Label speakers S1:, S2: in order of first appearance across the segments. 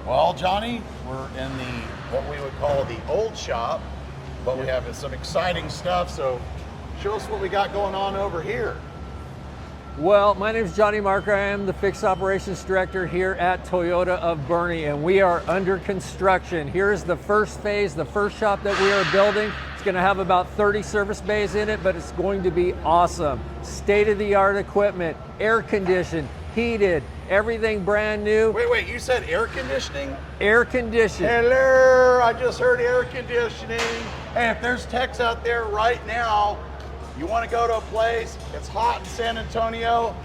S1: Well, Johnny, we're in what we would call the old shop, but we have some exciting stuff. So show us what we got going on over here.
S2: Well, my name is Johnny Marker. I am the Fixed Operations Director here at Toyota of Boerne, and we are under construction. Here's the first phase, the first shop that we are building. It's going to have about 30 service bays in it, but it's going to be awesome. State-of-the-art equipment, air conditioned, heated, everything brand new.
S1: Wait, you said air conditioning?
S2: Air conditioned.
S1: Hello, I just heard air conditioning. Hey, if there's techs out there right now, you want to go to a place, it's hot in San Antonio,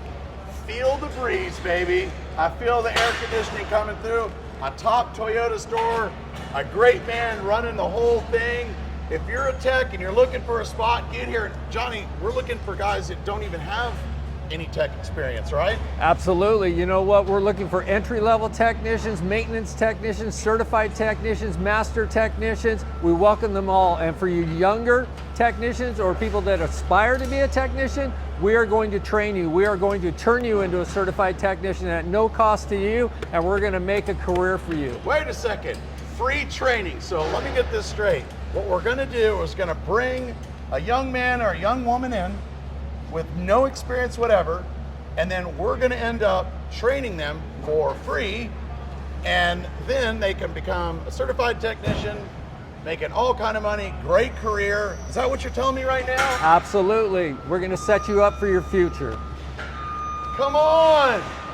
S1: feel the breeze, baby. I feel the air conditioning coming through. A top Toyota store, a great man running the whole thing. If you're a tech and you're looking for a spot, get here. Johnny, we're looking for guys that don't even have any tech experience, right?
S2: Absolutely. You know what? We're looking for entry-level technicians, maintenance technicians, certified technicians, master technicians. We welcome them all. And for you younger technicians or people that aspire to be a technician, we are going to train you. We are going to turn you into a certified technician at no cost to you, and we're going to make a career for you.
S1: Wait a second. Free training. So let me get this straight. What we're going to do is going to bring a young man or a young woman in with no experience whatever, and then we're going to end up training them for free, and then they can become a certified technician, making all kind of money, great career. Is that what you're telling me right now?
S2: Absolutely. We're going to set you up for your future.
S1: Come on!